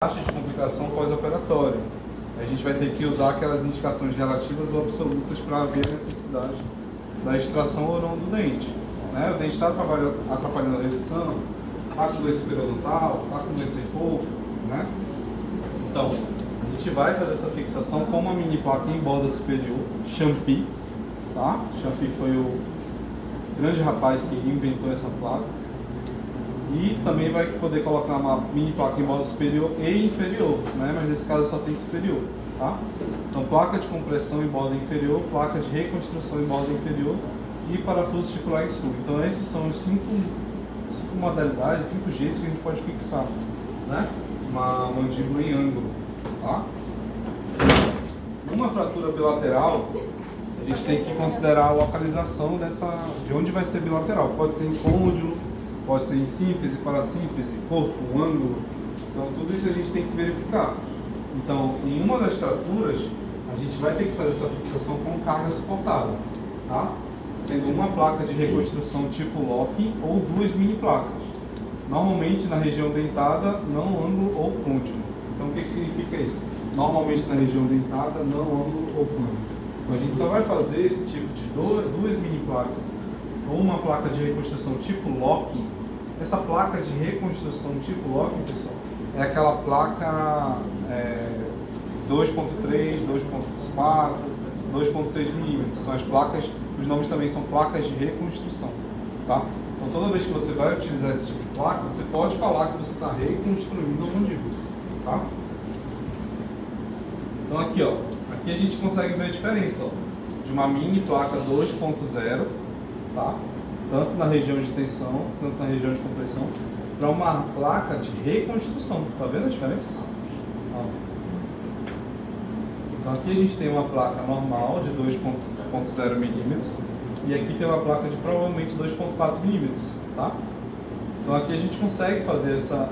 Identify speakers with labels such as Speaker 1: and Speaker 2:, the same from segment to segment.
Speaker 1: taxa de complicação pós-operatória. A gente vai ter que usar aquelas indicações relativas ou absolutas para ver a necessidade da extração ou não do dente. Né? O dente está atrapalhando a redução, está com doença periodontal, está com doença em pouco, né? Então, a gente vai fazer essa fixação com uma mini placa em borda superior, Champi, tá? Champi foi o grande rapaz que inventou essa placa. E também vai poder colocar uma mini placa em borda superior e inferior, né? Mas nesse caso só tem superior, tá? Então, placa de compressão em borda inferior, placa de reconstrução em borda inferior e parafuso articular em sul. Então, esses são os cinco modalidades, 5 jeitos que a gente pode fixar, né? Uma mandíbula em ângulo, tá? Numa fratura bilateral, a gente tem que considerar a localização de onde vai ser bilateral. Pode ser em côndilo, pode ser em síntese, parassíntese, corpo, um ângulo. Então, tudo isso a gente tem que verificar. Então, em uma das fraturas, a gente vai ter que fazer essa fixação com carga suportada, tá? Sendo uma placa de reconstrução tipo lock ou 2 mini placas. Normalmente na região dentada, não ângulo ou côndilo. Então, o que significa isso? Normalmente na região dentada, não ângulo ou côndilo. Então, a gente só vai fazer esse tipo de 2 mini placas ou uma placa de reconstrução tipo lock. Essa placa de reconstrução tipo lock, pessoal, é aquela placa 2.3, 2.4, 2.6 milímetros. São as placas, os nomes também são placas de reconstrução, tá? Então, toda vez que você vai utilizar esse tipo de placa, você pode falar que você está reconstruindo a mandíbula, tá? Então, aqui, ó, aqui a gente consegue ver a diferença, ó, de uma mini placa 2.0, tá? Tanto na região de tensão, tanto na região de compressão, para uma placa de reconstrução. Tá vendo a diferença? Ó. Então aqui a gente tem uma placa normal de 2.0 milímetros e aqui tem uma placa de provavelmente 2.4 milímetros, tá? Então aqui a gente consegue fazer essa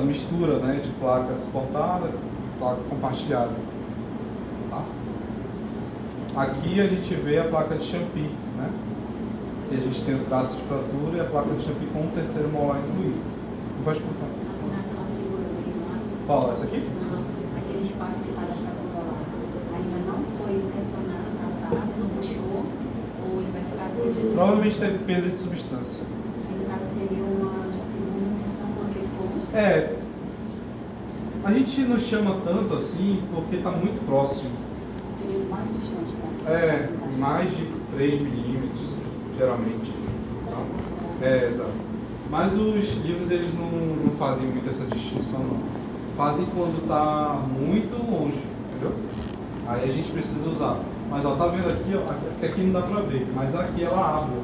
Speaker 1: mistura, né, de placa suportada e placa compartilhada, tá? Aqui a gente vê a placa de Champi, né? E a gente tem o traço de fratura e a placa de Champi com o terceiro molar incluído. Não pode cortar.
Speaker 2: Naquela figura ali, não é?
Speaker 1: Qual? Essa aqui?
Speaker 2: Não, aquele espaço que faz para colar. Ainda não foi pressionado, passado, não puxou, ou ele vai ficar assim de novo?
Speaker 1: Provavelmente teve perda de substância.
Speaker 2: Aí, no caso, seria uma de segunda intenção, porque ficou muito.
Speaker 1: A gente não chama tanto assim porque está muito próximo.
Speaker 2: Seria o mais distante para cima.
Speaker 1: Mais de 3 milímetros, geralmente. Exato. Mas os livros, eles não fazem muito essa distinção, não. Fazem quando está muito longe, entendeu? Aí a gente precisa usar. Mas, ó, tá vendo aqui, ó, aqui não dá pra ver, mas aqui ela abre.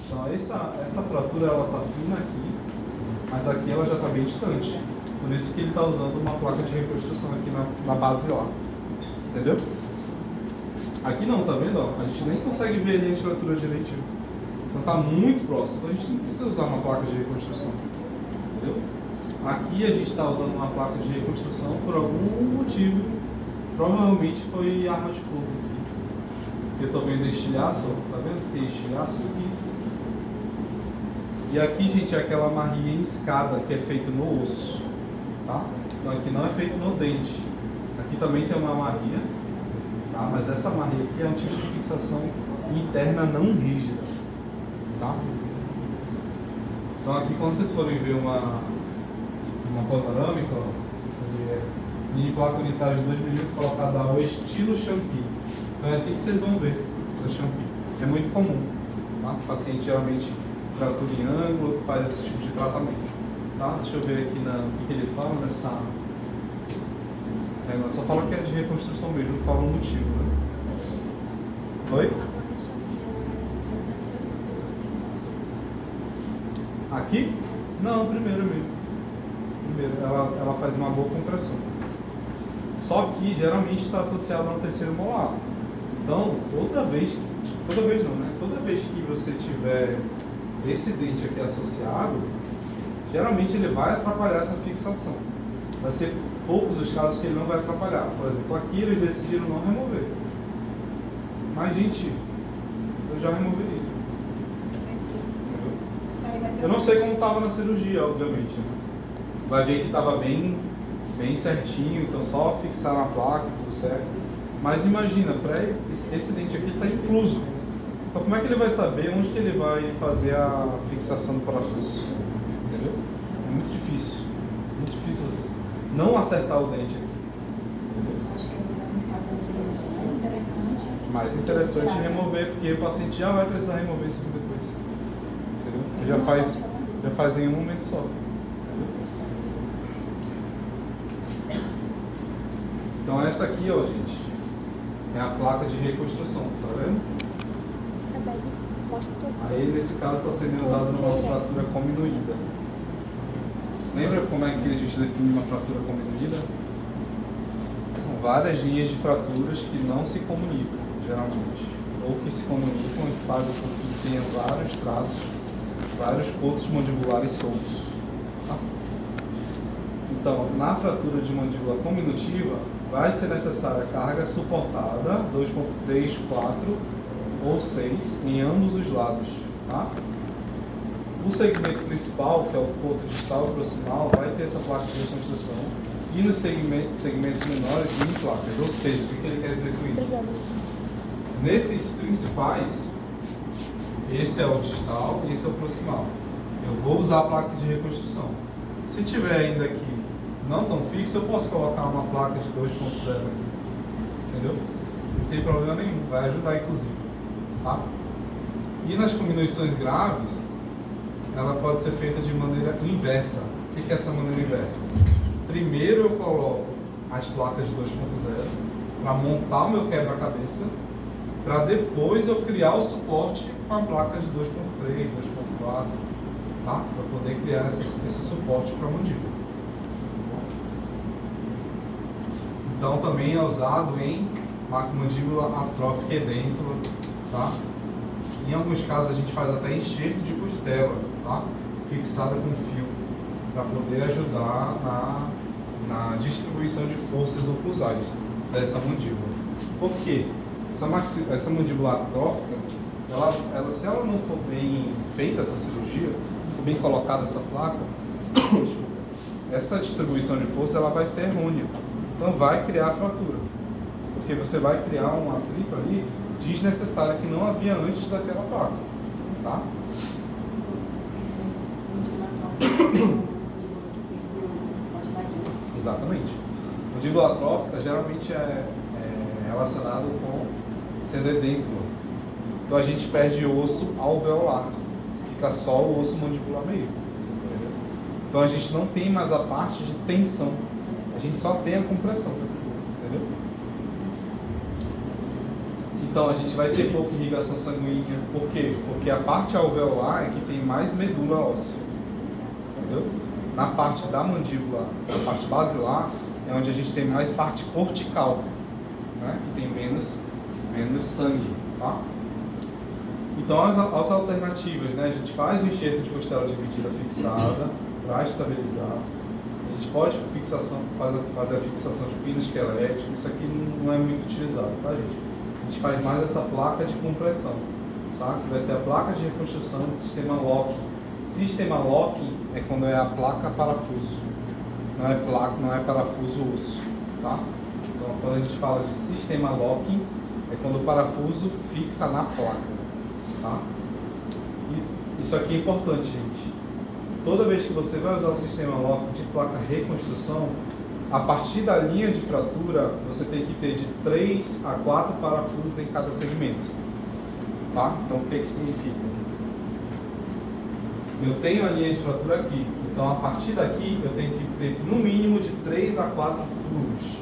Speaker 1: Então, essa fratura, ela tá fina aqui, mas aqui ela já está bem distante. Por isso que ele está usando uma placa de reconstrução aqui na base lá. Entendeu? Aqui não, tá vendo? Ó? A gente nem consegue ver a linha de fratura direitinho. Então tá muito próximo. Então a gente não precisa usar uma placa de reconstrução. Entendeu? Aqui a gente está usando uma placa de reconstrução por algum motivo. Provavelmente foi arma de fogo aqui. Eu tô vendo estilhaço, ó. Tá vendo que tem estilhaço aqui? E aqui, gente, é aquela marrinha em escada que é feito no osso, tá? Então aqui não é feito no dente. Aqui também tem uma marrinha, tá? Mas essa marrinha aqui é um tipo de fixação interna não rígida, tá? Então aqui, quando vocês forem ver uma panorâmica, ó, mini placa unitária de 2 milímetros colocada ao estilo Champi. Então é assim que vocês vão ver essa Champi. É muito comum, tá? O paciente geralmente fratura em ângulo, faz esse tipo de tratamento, tá? Deixa eu ver aqui o que ele fala nessa... só fala que é de reconstrução mesmo, não fala o motivo, né? Oi? Aqui? Não, primeiro mesmo. Primeiro, ela faz uma boa compressão. Só que geralmente está associado ao terceiro molar. Então, toda vez que você tiver esse dente aqui associado, geralmente ele vai atrapalhar essa fixação. Vai ser poucos os casos que ele não vai atrapalhar. Por exemplo, aqui eles decidiram não remover. Mas, gente, eu já removi isso. Entendeu? Eu não sei como estava na cirurgia, obviamente, né? vai ver que estava bem certinho, então só fixar na placa, tudo certo. Mas imagina, esse dente aqui está incluso. Então como é que ele vai saber onde que ele vai fazer a fixação do parafuso? Entendeu? É muito difícil você não acertar o dente aqui. Entendeu?
Speaker 2: Eu acho que nesse caso seria mais interessante.
Speaker 1: Mais interessante remover, porque o paciente já vai precisar remover isso aqui depois. Entendeu? Já faz em um momento só. Então essa aqui, ó, gente, é a placa de reconstrução, tá vendo? Aí nesse caso está sendo usado numa fratura cominuída. Lembra como é que a gente define uma fratura cominuída? São várias linhas de fraturas que não se comunicam, geralmente. Ou que se comunicam e fazem com que tenha vários traços, vários pontos mandibulares soltos. Tá? Então, na fratura de mandíbula cominutiva, vai ser necessária carga suportada, 2.3, 4 ou 6, em ambos os lados. Tá? O segmento principal, que é o corto distal e proximal, vai ter essa placa de reconstrução. E nos segmentos menores, em placas. Ou seja, o que ele quer dizer com isso? Nesses principais, esse é o distal e esse é o proximal. Eu vou usar a placa de reconstrução. Se tiver ainda aqui não tão fixo, eu posso colocar uma placa de 2.0 aqui. Entendeu? Não tem problema nenhum, vai ajudar inclusive. Tá? E nas cominuições graves, ela pode ser feita de maneira inversa. O que é essa maneira inversa? Primeiro eu coloco as placas de 2.0 para montar o meu quebra-cabeça, para depois eu criar o suporte com a placa de 2.3, 2.4, tá? Para poder criar esse suporte para a mandíbula. Então também é usado em macromandíbula atrófica edêntula, tá? Em alguns casos a gente faz até enxerto de costela, tá? Fixada com fio, para poder ajudar na distribuição de forças oclusais dessa mandíbula. Por quê? Essa mandíbula atrófica, se ela não for bem feita, essa cirurgia, for bem colocada essa placa, essa distribuição de força ela vai ser errônea. Então vai criar fratura. Porque você vai criar um atrito ali desnecessário que não havia antes daquela placa. Tá? Exatamente. Mandíbula atrófica geralmente é relacionado com sendo edêntula. Então a gente perde osso alveolar. Fica só o osso mandibular meio. Entendeu? Então a gente não tem mais a parte de tensão. A gente só tem a compressão. Entendeu? Então a gente vai ter pouca irrigação sanguínea. Por quê? Porque a parte alveolar é que tem mais medula óssea. Entendeu? Na parte da mandíbula, na parte basilar, é onde a gente tem mais parte cortical, né? Que tem menos sangue. Tá? Então as alternativas, né? A gente faz o enxerto de costela dividida fixada para estabilizar. A gente pode fazer a fixação de pino esquelético. Isso aqui não é muito utilizado, tá, gente? A gente faz mais essa placa de compressão, tá? Que vai ser a placa de reconstrução do sistema locking. Sistema locking é quando é a placa parafuso, não é parafuso osso, tá? Então quando a gente fala de sistema locking é quando o parafuso fixa na placa, tá? E isso aqui é importante, gente. Toda vez que você vai usar o sistema locking de placa reconstrução, a partir da linha de fratura, você tem que ter de 3 a 4 parafusos em cada segmento. Tá? Então, o que significa? Eu tenho a linha de fratura aqui. Então, a partir daqui, eu tenho que ter no mínimo de 3 a 4 furos.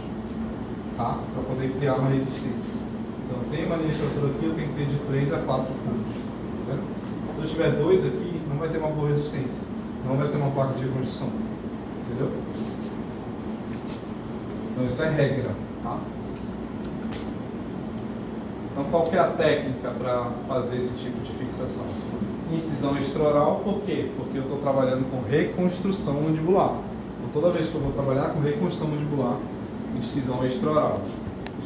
Speaker 1: Tá? Para poder criar uma resistência. Então, eu tenho uma linha de fratura aqui, eu tenho que ter de 3 a 4 furos. Tá vendo? Se eu tiver 2 aqui, não vai ter uma boa resistência. Não vai ser uma placa de reconstrução. Entendeu? Então isso é regra, tá? Então qual que é a técnica para fazer esse tipo de fixação? Incisão extraoral, por quê? Porque eu estou trabalhando com reconstrução mandibular. Então toda vez que eu vou trabalhar com reconstrução mandibular, incisão extraoral.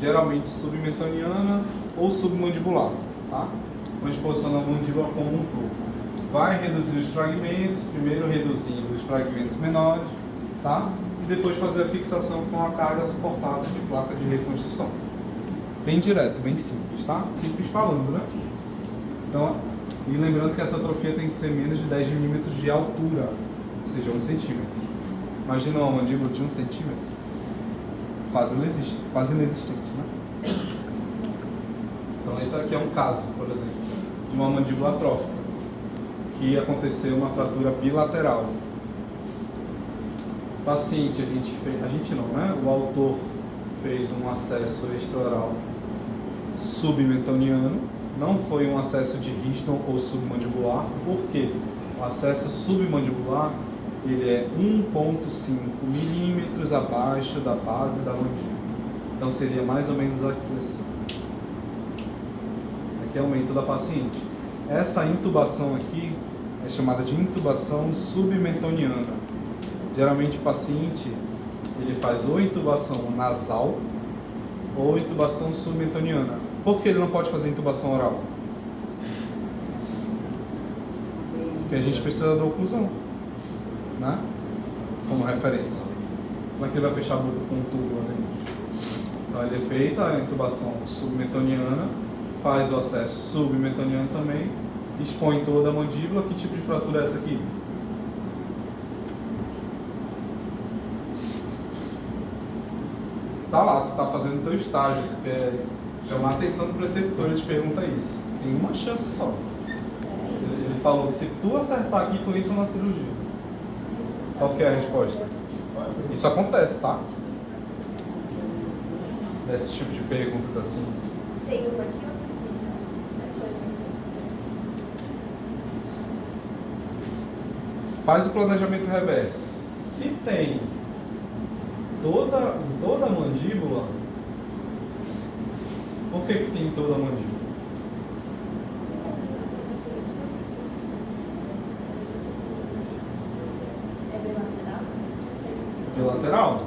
Speaker 1: Geralmente submentaniana ou submandibular, tá? A gente posiciona a mandíbula como um todo. Vai reduzir os fragmentos, primeiro reduzindo os fragmentos menores, tá? E depois fazer a fixação com a carga suportada de placa de reconstrução. Bem direto, bem simples, tá? Simples falando, né? Então, e lembrando que essa atrofia tem que ser menos de 10 milímetros de altura, ou seja, 1 centímetro. Imagina uma mandíbula de 1 centímetro. Quase não existe, quase inexistente, né? Então, isso aqui é um caso, por exemplo, de uma mandíbula atrófica, que aconteceu uma fratura bilateral. O paciente, a gente não, né? O autor fez um acesso extraoral submentoniano, não foi um acesso de Riston ou submandibular. Por quê? O acesso submandibular ele é 1,5 milímetros abaixo da base da mandíbula. Então seria mais ou menos aqui assim. Aqui é o aumento da paciente. Essa intubação aqui é chamada de intubação submentoniana. Geralmente o paciente ele faz ou intubação nasal ou intubação submentoniana. Por que ele não pode fazer intubação oral? Porque a gente precisa da oclusão, né? Como referência. Como é que ele vai fechar a boca com um tubo lá dentro? Então ele é feita a intubação submentoniana, faz o acesso submentoniano também, expõe toda a mandíbula. Que tipo de fratura é essa aqui? Tá lá, tu tá fazendo o teu estágio, tu quer chamar a atenção do preceptor, ele te pergunta isso. Tem uma chance só. Ele falou que se tu acertar aqui, tu entra na cirurgia. Qual que é a resposta? Isso acontece, tá? Desse tipo de perguntas assim.
Speaker 3: Tem uma aqui, ó.
Speaker 1: Faz o planejamento reverso. Se tem toda a mandíbula, por que tem toda a mandíbula?
Speaker 3: É bilateral?
Speaker 1: Bilateral?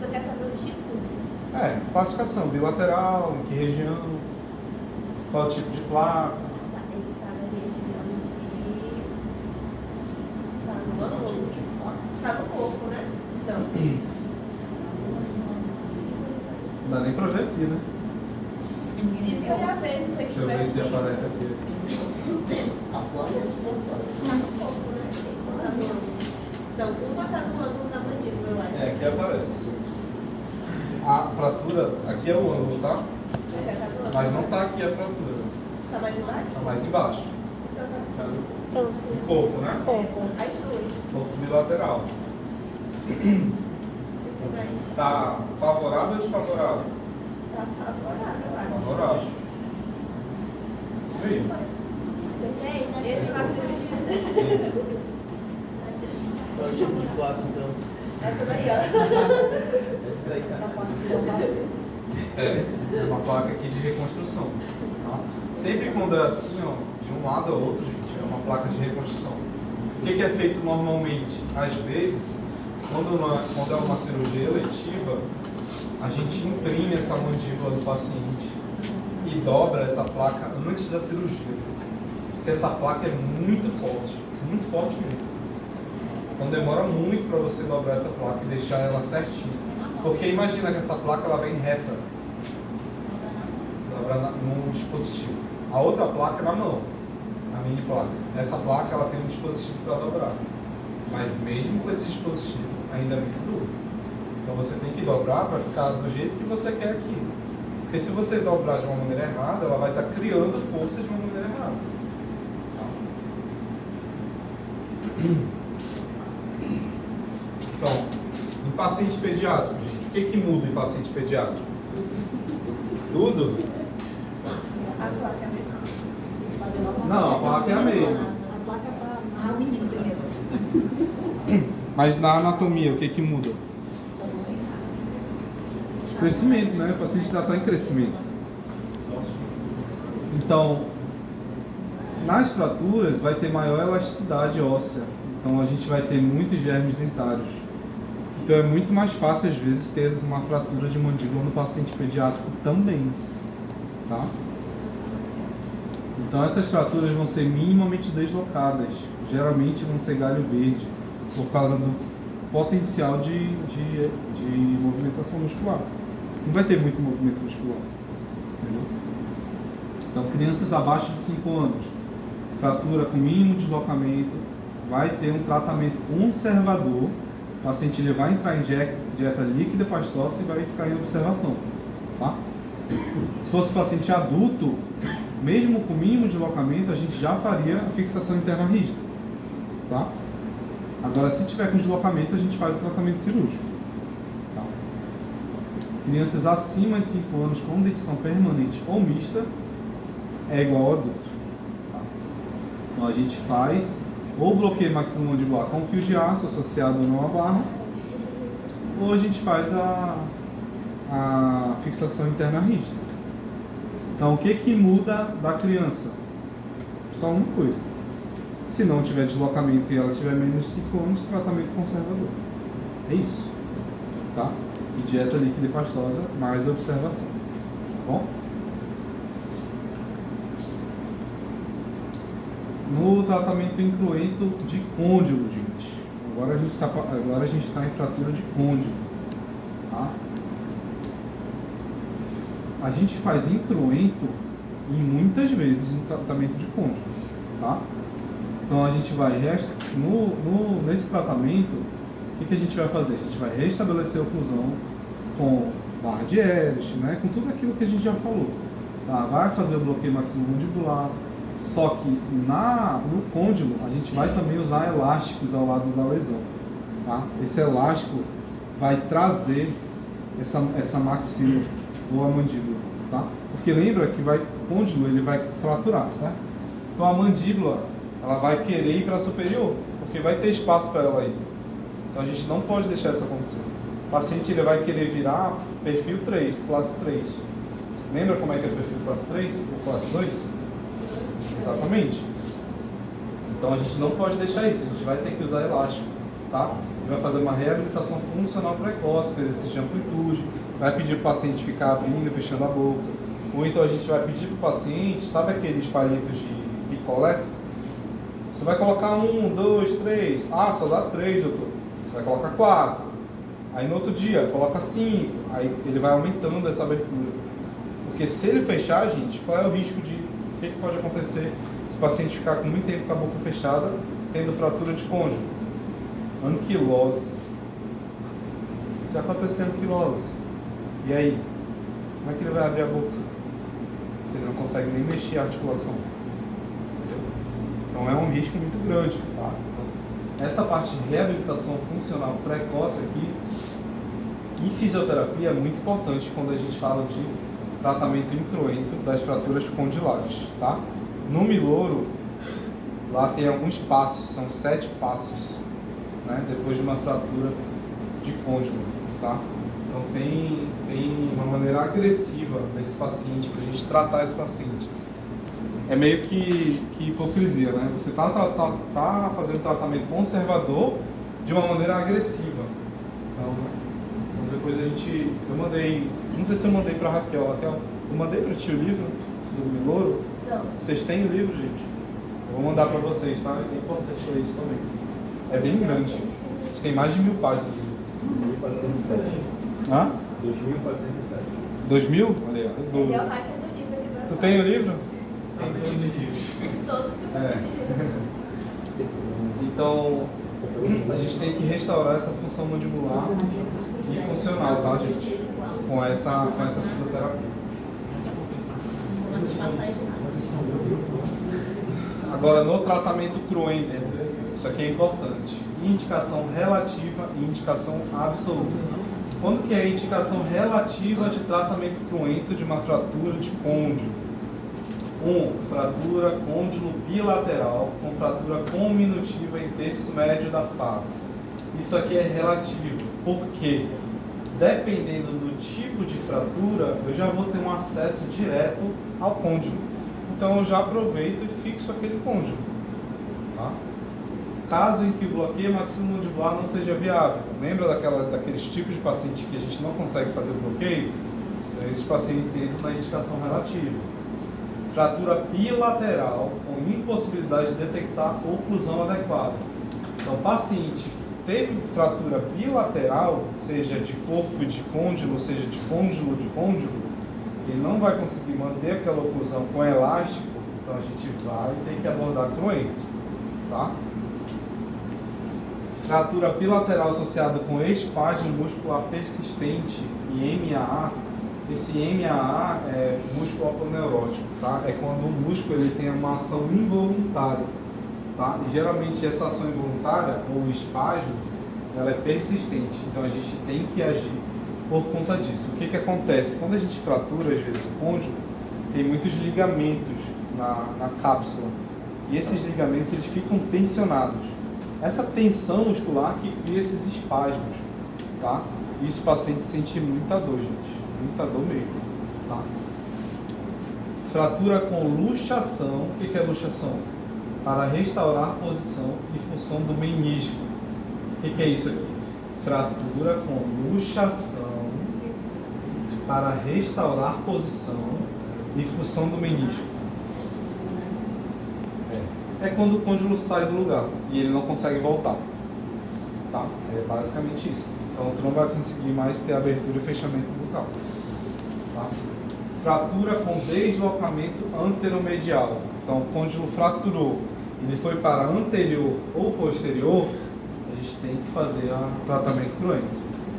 Speaker 3: Você quer saber o tipo?
Speaker 1: É, classificação. Bilateral, em que região? Qual tipo de placa?
Speaker 3: Ele tá na região de... Tá no ângulo? Tá no corpo, né? Então.
Speaker 1: Não dá nem pra ver aqui, né?
Speaker 3: Isso que eu ia ver se você
Speaker 1: Deixa eu ver se
Speaker 3: tivesse...
Speaker 1: aparece aqui.
Speaker 4: A placa é espontânea.
Speaker 3: Tá no corpo, né? Isso, tá no ângulo. Então, uma tá no ângulo da mandíbula, eu acho.
Speaker 1: É, aqui aparece. A fratura, aqui é o ângulo, tá?
Speaker 3: É, tá no ângulo.
Speaker 1: Mas não tá aqui a fratura.
Speaker 3: Tá mais embaixo?
Speaker 1: Tá mais embaixo.
Speaker 3: Então tá no
Speaker 1: Tá no corpo, né?
Speaker 3: corpo. As duas.
Speaker 1: Corpo bilateral. Tá favorável ou desfavorável?
Speaker 3: Tá favorável, eu acho.
Speaker 1: Favorável. Isso aí.
Speaker 3: Você tem? Ele na cirurgia.
Speaker 1: Isso.
Speaker 4: Qual é o tipo de placa, então?
Speaker 3: Essa daí, ó.
Speaker 4: Essa daí,
Speaker 2: Só
Speaker 4: cara.
Speaker 2: pode se dobrar.
Speaker 1: É uma placa aqui de reconstrução. Tá? Sempre quando é assim, ó, de um lado ao outro, gente, é uma placa de reconstrução. O que é feito normalmente? Às vezes, quando é uma cirurgia eletiva, a gente imprime essa mandíbula do paciente e dobra essa placa antes da cirurgia. Porque essa placa é muito forte mesmo. Então demora muito para você dobrar essa placa e deixar ela certinha. Porque imagina que essa placa ela vem reta, dobra num dispositivo. A outra placa é na mão, a mini placa. Essa placa ela tem um dispositivo para dobrar. Mas mesmo com esse dispositivo, ainda é muito duro. Então você tem que dobrar para ficar do jeito que você quer aqui. Porque se você dobrar de uma maneira errada, ela vai estar criando força de uma maneira errada. Então, em paciente pediátrico, gente, o que muda em paciente pediátrico? Tudo?
Speaker 3: A placa é mesmo.
Speaker 2: Fazer logo uma
Speaker 1: Não, a placa é a mesma.
Speaker 2: A placa é para amarrar o menino primeiro.
Speaker 1: Mas na anatomia, o que muda? Crescimento, né? O paciente ainda está em crescimento. Então, nas fraturas vai ter maior elasticidade óssea. Então a gente vai ter muitos germes dentários. Então é muito mais fácil às vezes ter uma fratura de mandíbula no paciente pediátrico também, tá? Então essas fraturas vão ser minimamente deslocadas, geralmente vão ser galho verde, por causa do potencial de movimentação muscular. Não vai ter muito movimento muscular. Entendeu? Então, crianças abaixo de 5 anos, fratura com mínimo deslocamento, vai ter um tratamento conservador. O paciente ele vai entrar em dieta líquida pastosa e vai ficar em observação. Tá? Se fosse paciente adulto, mesmo com mínimo deslocamento, a gente já faria a fixação interna rígida. Tá? Agora, se tiver com deslocamento, a gente faz o tratamento cirúrgico. Tá? Crianças acima de 5 anos com dentição permanente ou mista é igual ao adulto. Tá? Então, a gente faz ou bloqueio maxilomandibular com fio de aço associado ou não à barra, ou a gente faz a fixação interna rígida. Então, o que muda da criança? Só uma coisa. Se não tiver deslocamento e ela tiver menos de 5 anos, tratamento conservador. É isso. Tá? E dieta líquida e pastosa, mais observação. Tá bom? No tratamento incruento de côndilo, gente. Agora a gente está em fratura de côndilo. Tá? A gente faz incruento em muitas vezes no tratamento de côndilo. Tá? Então a gente vai, nesse tratamento, o que a gente vai fazer? A gente vai restabelecer a oclusão com barra de Ehrlich, né? Com tudo aquilo que a gente já falou. Tá? Vai fazer o bloqueio maxilomandibular, só que no côndilo a gente vai também usar elásticos ao lado da lesão. Tá? Esse elástico vai trazer essa maxila ou a mandíbula. Tá? Porque lembra que o côndilo ele vai fraturar, certo? Então a mandíbula ela vai querer ir para a superior, porque vai ter espaço para ela ir. Então a gente não pode deixar isso acontecer. O paciente ele vai querer virar perfil 3, classe 3. Lembra como é que é perfil classe 3 ou classe 2? Exatamente. Então a gente não pode deixar isso, a gente vai ter que usar elástico. Tá? Vai fazer uma reabilitação funcional precoce, com exercício de amplitude, vai pedir para o paciente ficar abrindo e fechando a boca. Ou então a gente vai pedir para o paciente, sabe aqueles palitos de picolé? Você vai colocar 1, 2, 3. Ah, só dá 3, doutor. Você vai colocar 4. Aí no outro dia, coloca 5. Aí ele vai aumentando essa abertura. Porque se ele fechar, gente, qual é o risco de... O que pode acontecer se o paciente ficar com muito tempo com a boca fechada, tendo fratura de côndilo? Anquilose. Se acontecer anquilose, e aí? Como é que ele vai abrir a boca? Se ele não consegue nem mexer a articulação. Então é um risco muito grande. Tá? Então, essa parte de reabilitação funcional precoce aqui em fisioterapia é muito importante quando a gente fala de tratamento incruento das fraturas condilares. Tá? No Miloro, lá tem alguns passos, são 7 passos, né? Depois de uma fratura de côndilo. Tá? Então tem uma maneira agressiva desse paciente, para a gente tratar esse paciente. É meio que hipocrisia, né? Você tá fazendo um tratamento conservador de uma maneira agressiva. Então depois eu mandei, não sei se eu mandei pra Raquel, eu mandei pra ti o livro do Miloro.
Speaker 3: Não.
Speaker 1: Vocês têm o livro, gente? Eu vou mandar pra vocês, tá? É importante ler isso também. É bem grande. Tem mais de 1000 páginas.
Speaker 4: 2407.
Speaker 1: Hã?
Speaker 4: 2407.
Speaker 1: 2000? Olha aí, ó.
Speaker 3: Ele é o hacker do livro aqui pra
Speaker 1: Tu
Speaker 3: fora.
Speaker 1: tem o livro?
Speaker 4: Tem todos os livros.
Speaker 3: Todos que
Speaker 1: É. Então, a gente tem que restaurar essa função mandibular e funcional, tá, gente? Com essa fisioterapia. Agora, no tratamento cruento, isso aqui é importante. Indicação relativa e indicação absoluta. Quando que é a indicação relativa de tratamento cruento de uma fratura de côndilo? 1. Fratura côndilo bilateral com fratura cominutiva em terço médio da face. Isso aqui é relativo. Por quê? Dependendo do tipo de fratura, eu já vou ter um acesso direto ao côndilo. Então eu já aproveito e fixo aquele côndilo. Tá? Caso em que o bloqueio maxilomandibular não seja viável, lembra daqueles tipos de paciente que a gente não consegue fazer o bloqueio? Então, esses pacientes entram na indicação relativa. Fratura bilateral com impossibilidade de detectar oclusão adequada. Então, o paciente teve fratura bilateral, seja de corpo de côndilo, seja de côndilo, ele não vai conseguir manter aquela oclusão com elástico, então a gente vai ter que abordar cruento, tá? Fratura bilateral associada com espasmo muscular persistente e MAA. Esse MAA é músculo aponeurótico, tá? É quando o músculo ele tem uma ação involuntária, tá? E geralmente essa ação involuntária, ou espasmo, ela é persistente. Então a gente tem que agir por conta disso. O que acontece? Quando a gente fratura, às vezes, o côndilo, tem muitos ligamentos na cápsula. E esses ligamentos eles ficam tensionados. Essa tensão muscular que cria esses espasmos, tá? Isso o paciente sente muita dor, gente. Muita dor mesmo, tá? Fratura com luxação. O que é luxação? Para restaurar posição e função do menisco. O que é isso aqui? Fratura com luxação para restaurar posição e função do menisco. É quando o côndilo sai do lugar e ele não consegue voltar, tá? É basicamente isso. Então tu não vai conseguir mais ter abertura e fechamento bucal, tá? Fratura com deslocamento anteromedial. Então o côndilo fraturou, ele foi para anterior ou posterior, a gente tem que fazer o tratamento cruento,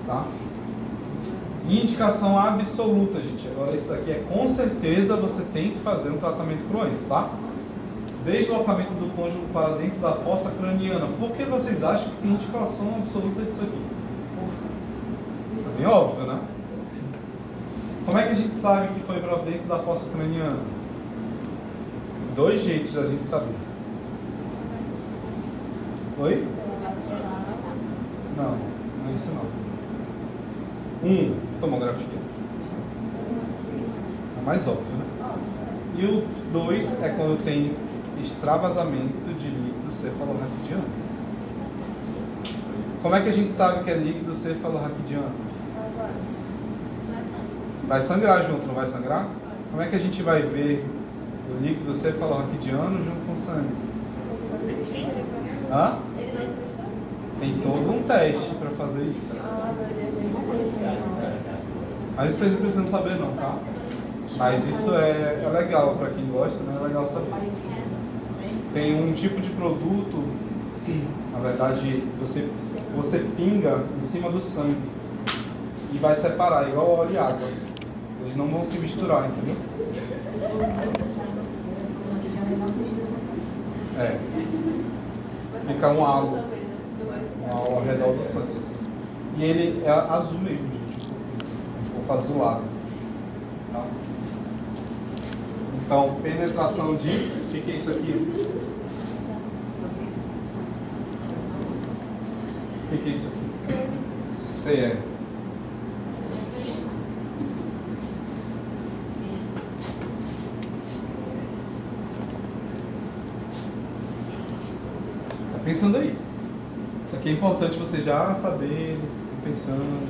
Speaker 1: tá? Indicação absoluta, gente. Agora isso aqui é com certeza você tem que fazer um tratamento cruento, tá? Deslocamento do côndilo para dentro da fossa craniana. Por que vocês acham que tem indicação absoluta disso aqui? É bem óbvio, né? Como é que a gente sabe que foi para dentro da fossa craniana? Dois jeitos da gente saber. Oi? Não, não é isso não. Tomografia. É mais óbvio, né? E o 2 é quando tem extravasamento de líquido cefalorraquidiano. Como é que a gente sabe que é líquido cefalorraquidiano? Vai sangrar junto, não vai sangrar? Como é que a gente vai ver o líquido cefalorraquidiano junto com o sangue? Hã? Tem todo um teste para fazer isso. Mas isso vocês não precisam saber não, tá? Mas isso é legal para quem gosta, né? É legal saber. Tem um tipo de produto, na verdade, você pinga em cima do sangue e vai separar, igual óleo e água. Eles não vão se misturar, entendeu? É. Fica um halo ao redor do sangue, assim. E ele é azul mesmo, gente. Um pouco azulado. Tá? Então, penetração de... O que é isso aqui? O que é isso aqui? CE. Tá pensando aí. Isso aqui é importante você já saber, pensando.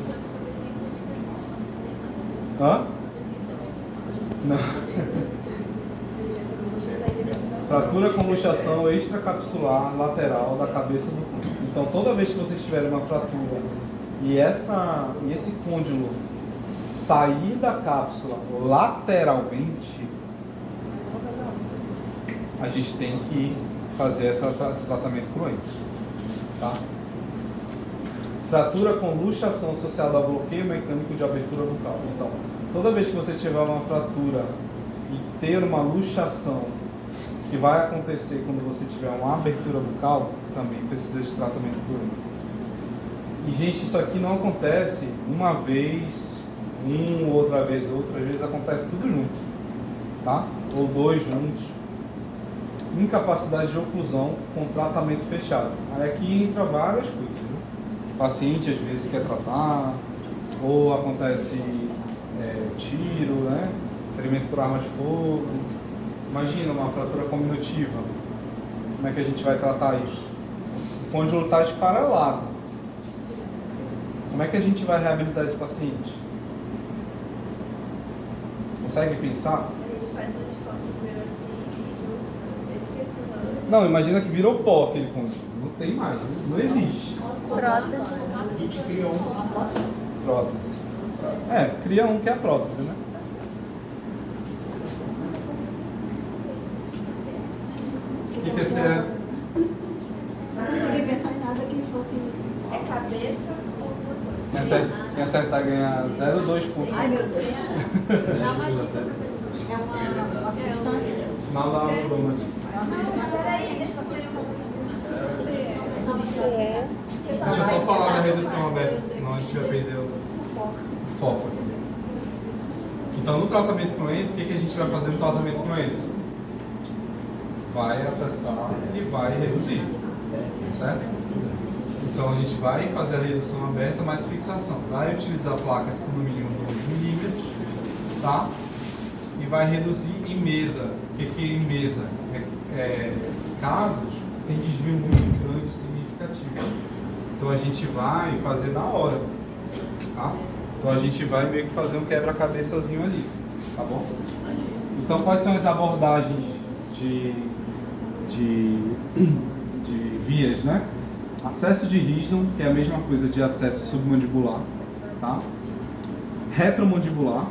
Speaker 1: Hã? Não. Fratura com luxação extracapsular lateral da cabeça do côndilo. Então, toda vez que vocês tiverem uma fratura e esse côndilo sair da cápsula lateralmente, a gente tem que fazer esse tratamento cruento, tá? Fratura com luxação associada ao bloqueio mecânico de abertura bucal. Então, toda vez que você tiver uma fratura e ter uma luxação, que vai acontecer quando você tiver uma abertura bucal, também precisa de tratamento cruento. E, gente, isso aqui não acontece uma vez, outra vez, às vezes acontece tudo junto, tá? Ou dois juntos. Incapacidade de oclusão com tratamento fechado. Aí aqui entra várias coisas, né? O paciente às vezes quer tratar, ou acontece tiro, né? Ferimento por arma de fogo. Imagina uma fratura cominutiva. Como é que a gente vai tratar isso? O côndilo está esfarelado. Como é que a gente vai reabilitar esse paciente? Consegue pensar?
Speaker 3: A gente faz o esporte primeiro
Speaker 1: Não, imagina que virou pó aquele cônjuge. Não tem mais, não existe.
Speaker 5: Prótese.
Speaker 4: A gente cria um.
Speaker 1: Prótese. É, cria um que é a prótese, né? O que é
Speaker 2: Não consegui pensar em nada que fosse.
Speaker 3: É cabeça ou alguma coisa?
Speaker 1: Quem acertar ganhar 0,2 pontos.
Speaker 2: Ai, meu Deus.
Speaker 5: Dá uma dica, professor.
Speaker 2: É uma substância.
Speaker 1: Não,
Speaker 2: É uma substância.
Speaker 3: Peraí, deixa eu pensar.
Speaker 2: Substância.
Speaker 1: Deixa eu só falar da redução aberta, senão a gente vai perder o foco aqui. Então, no tratamento cruento, o que a gente vai fazer no tratamento cruento? Vai acessar e vai reduzir, certo? Então, a gente vai fazer a redução aberta mais fixação. Vai utilizar placas com no mínimo 12 milímetros, tá? E vai reduzir em mesa. O que é em mesa? Casos tem desvio muito grande e significativo. Então a gente vai fazer na hora, tá? Então a gente vai meio que fazer um quebra-cabeçazinho ali, tá bom? Então quais são as abordagens de vias, né? Acesso de Risdon, que é a mesma coisa de acesso submandibular, tá? Retromandibular,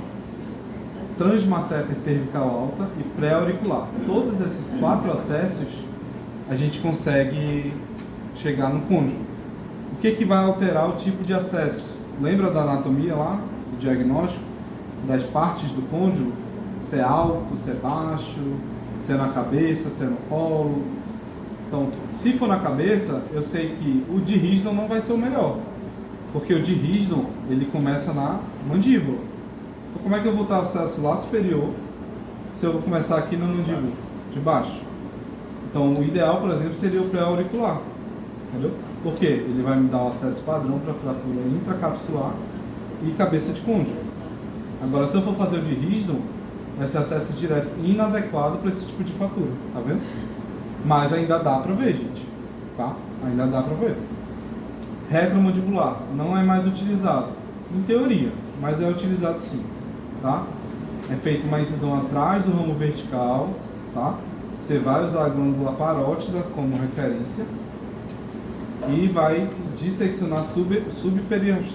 Speaker 1: transmasseter cervical alta e pré-auricular. Todos esses 4 acessos a gente consegue chegar no cônjuge. O que vai alterar o tipo de acesso? Lembra da anatomia lá, do diagnóstico, das partes do cônjuge? Se é alto, se é baixo, se é na cabeça, se é no colo. Então, se for na cabeça, eu sei que o de Risdon não vai ser o melhor, porque o de Risdon, ele começa na mandíbula. Então, como é que eu vou ter acesso lá superior se eu vou começar aqui na mandíbula, de baixo? Então, o ideal, por exemplo, seria o pré-auricular, entendeu? Porque ele vai me dar um acesso padrão para fratura intracapsular e cabeça de cônjuge. Agora, se eu for fazer o de Risdon, vai ser acesso direto inadequado para esse tipo de fratura, tá vendo? Mas ainda dá para ver, gente, tá? Ainda dá para ver. Retromandibular não é mais utilizado, em teoria, mas é utilizado sim, tá? É feita uma incisão atrás do ramo vertical, tá? Você vai usar a glândula parótida como referência e vai disseccionar subperiostealmente.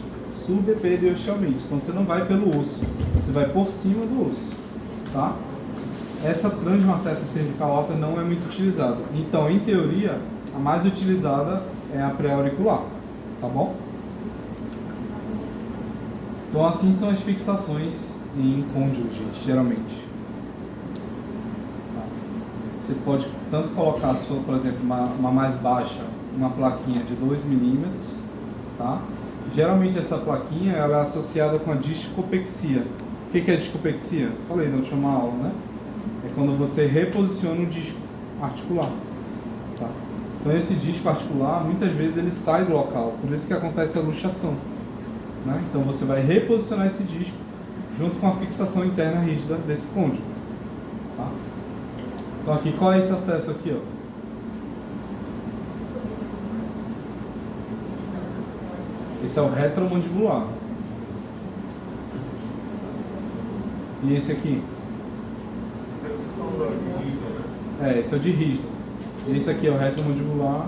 Speaker 1: Então você não vai pelo osso, você vai por cima do osso, tá? Essa transmasseter cervical alta não é muito utilizada. Então, em teoria, a mais utilizada é a pré-auricular, tá bom? Então, assim são as fixações em cônjuge, gente, geralmente. Você pode tanto colocar, se for, por exemplo, uma mais baixa, uma plaquinha de 2 milímetros, tá? Geralmente essa plaquinha ela é associada com a discopexia. O que é discopexia? Falei na última aula, né? É quando você reposiciona o disco articular, tá? Então esse disco articular, muitas vezes ele sai do local, por isso que acontece a luxação, né? Então você vai reposicionar esse disco junto com a fixação interna rígida desse cônjuge, tá? Então aqui, qual é esse acesso aqui, ó? Esse é o retromandibular. E esse aqui? Esse é o de Risdon. Esse aqui é o retromandibular.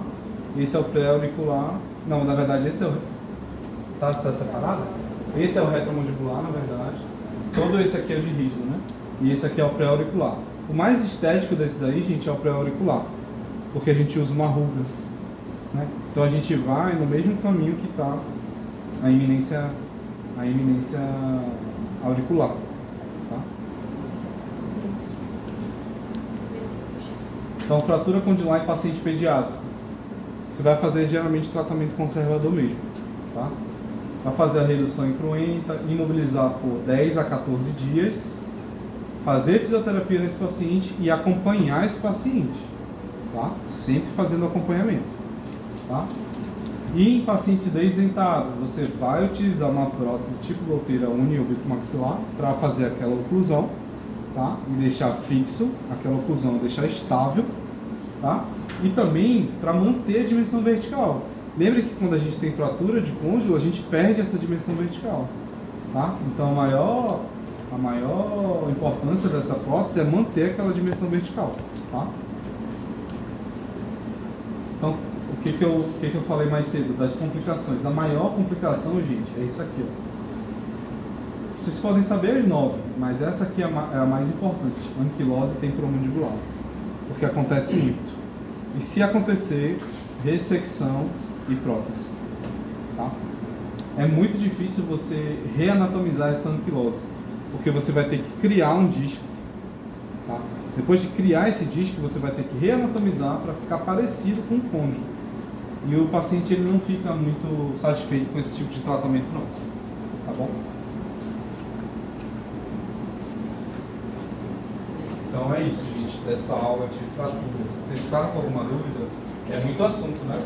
Speaker 1: Esse é o pré-auricular. Não, na verdade esse é o... Tá separado? Esse é o retromandibular, na verdade. Todo esse aqui é o de Risdon, né? E esse aqui é o pré-auricular. O mais estético desses aí, gente, é o pré-auricular. Porque a gente usa uma ruga, né? Então a gente vai no mesmo caminho que está a eminência auricular. Então, fratura condilar em paciente pediátrico. Você vai fazer geralmente tratamento conservador mesmo, tá? Vai fazer a redução incruenta, imobilizar por 10 a 14 dias, fazer fisioterapia nesse paciente e acompanhar esse paciente, tá? Sempre fazendo acompanhamento, tá? E em paciente desdentado, você vai utilizar uma prótese tipo goteira uni-maxilar para fazer aquela oclusão, tá? E deixar fixo aquela oclusão, deixar estável, tá? E também para manter a dimensão vertical. Lembra que quando a gente tem fratura de cônjuge, a gente perde essa dimensão vertical, tá? Então a maior importância dessa prótese é manter aquela dimensão vertical, tá? o que eu falei mais cedo das complicações? A maior complicação, gente, é isso aqui, ó. Vocês podem saber as 9, mas essa aqui é a mais importante. Anquilose temporomandibular, porque acontece muito. E se acontecer, ressecção e prótese, tá? É muito difícil você reanatomizar essa anquilose, porque você vai ter que criar um disco, tá? Depois de criar esse disco, você vai ter que reanatomizar para ficar parecido com o côndilo. E o paciente ele não fica muito satisfeito com esse tipo de tratamento não, tá bom? Então é isso, gente, dessa aula de fraturas. Vocês ficaram com alguma dúvida? É muito assunto, né?